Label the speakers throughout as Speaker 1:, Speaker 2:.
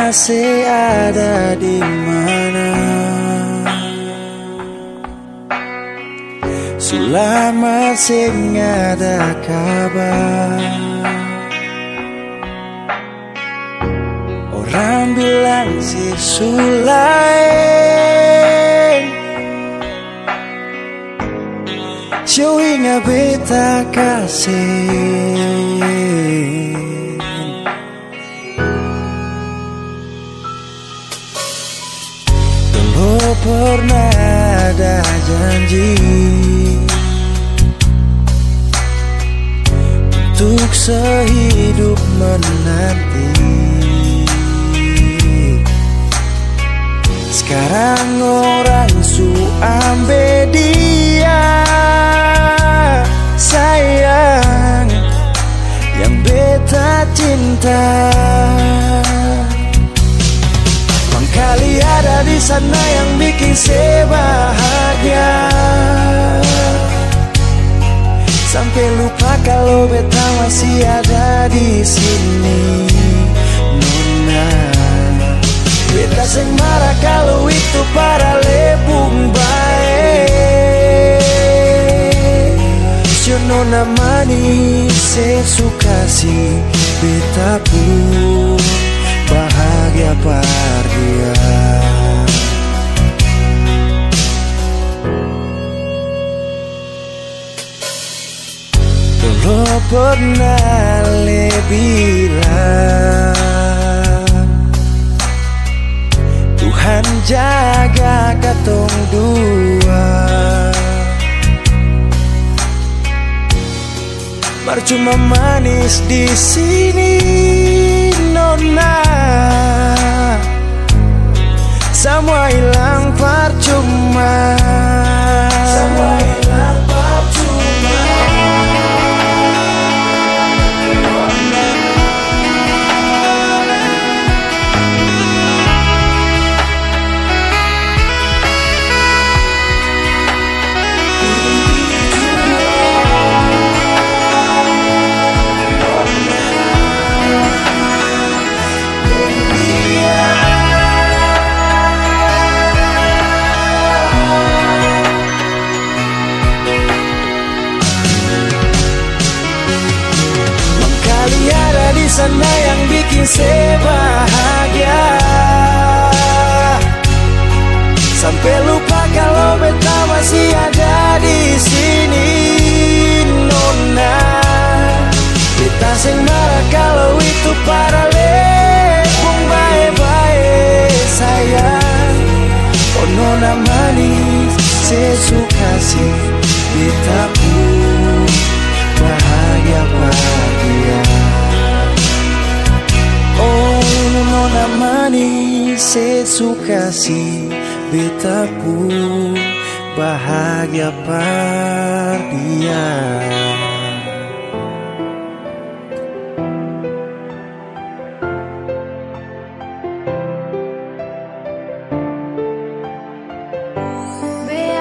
Speaker 1: masih ada di mana? Sulah masih ada kabar. Orang bilang si Sulai Siu ingat beta kasih. Dulu pernah ada janji untuk sehidup menanti. Sekarang orang su ambe dia, sayang, yang beta cinta. Mangkali ada di sana yang bikin saya bahagia, sampai lupa kalau beta masih ada di sini. Nona, beta seng marah kalau itu para lepung baik. Si nona manis, saya suka si beta pun bahagia par dia. Dulu pernah le bilang Tuhan jaga katong dua, percuma manis di sini nona, semua hilang percuma. Semua hilang percuma. Di sana yang bikin saya bahagia, sampai lupa kalau beta masih ada di sini. Nona, beta seng marah kalau itu para lepung baik-baik sayang. Oh nona manis, saya suka si beta pun bahagia bahagia. Oh nona manis, saya suka si beta pun bahagia par dia.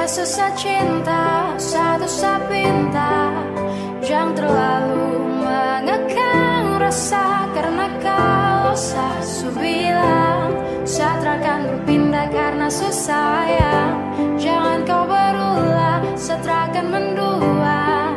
Speaker 2: Susah cinta, satu sapinta, jangan terlalu mengekang rasa, karena kau sasu bilang Satra akan berpindah karena susah sayang. Jangan kau berulah, Satra akan mendua.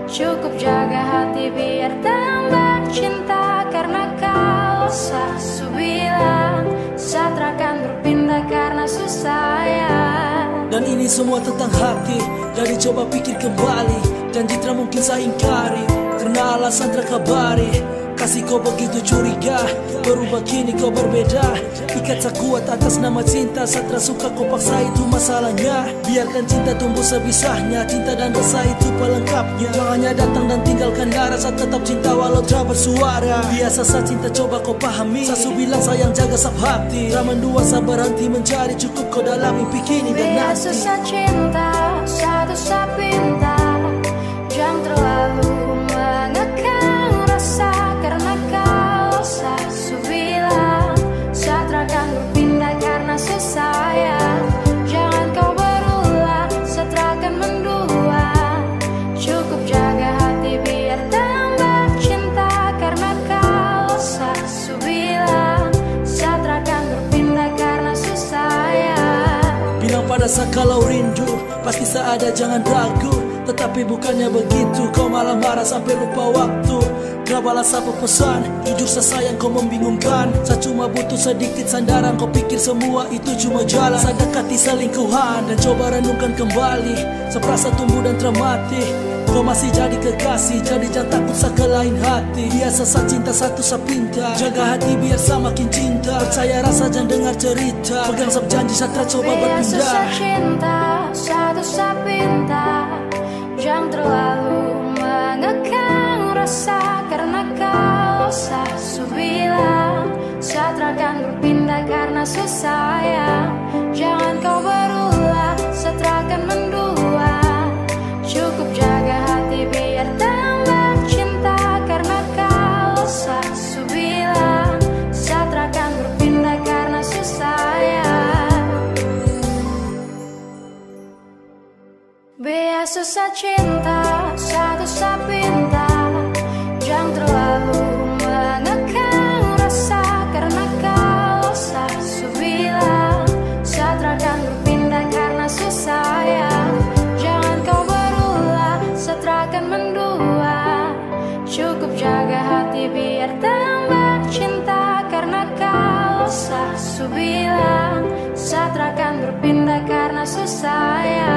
Speaker 2: Cukup jaga hati biar tambah cinta, karena kau sasu bilang Satra akan berpindah karena susah sayang.
Speaker 3: Dan ini semua tentang hati, jadi coba pikir kembali. Janji tak mungkin saya ingkari, karena alasan terkabari. Kasih kau begitu curiga, berubah kini kau berbeda. Ikat tak kuat atas nama cinta, Satra suka kau paksa itu masalahnya. Biarkan cinta tumbuh sebisanya, cinta dan rasa itu pelengkapnya. Jangan hanya datang dan tinggalkan darah, saat tetap cinta walau tak bersuara. Biasa saat cinta coba kau pahami, Sasu bilang sayang jaga sab hati. Tak mendua sabar berhenti mencari, cukup kau dalam mimpi kini dan nanti.
Speaker 2: Susah cinta, satu sapinta, jangan terlalu mengekang rasa, karena kau sasu bilang Satra akan berpindah karena susah sayang. Jangan kau berulah, Satra akan mendua. Cukup jaga hati biar tambah cinta, karena kau sasu bilang Satra
Speaker 3: Kalau rindu pasti seada, jangan ragu. Tetapi bukannya begitu, kau malah marah sampai lupa waktu. Gak balas apa pesan, jujur sesayang kau membingungkan. Saya cuma butuh sedikit sandaran, kau pikir semua itu cuma jalan. Saya dekati selingkuhan dan coba renungkan kembali. Seperasa tumbuh dan termati, kau masih jadi kekasih, jadi jangan takut sa ke lain hati. Biasa sa cinta satu sa pinta, jaga hati biar sa makin cinta. Percaya rasa jangan dengar cerita, pegang sab janji satra coba
Speaker 2: Biasa
Speaker 3: berpindah.
Speaker 2: sa cinta, satu sa pinta, jangan terlalu mengekang rasa. Karena kau sa bilang satra akan berpindah karena susah ya. Jangan kau berulah, satra akan mendua. Cukup jaga hati biar tambah cinta. Karena kau sa bilang satra akan berpindah karena susah ya. Biasa sa cinta, satu sa pinta, jangan terlalu mengekang rasa. Karena kau sa bilang satra akan berpindah karena susah ya. Jangan kau berulah, satra akan mendua. Cukup jaga hati biar tambah cinta. Karena kau sa bilang satra akan berpindah karena susah ya.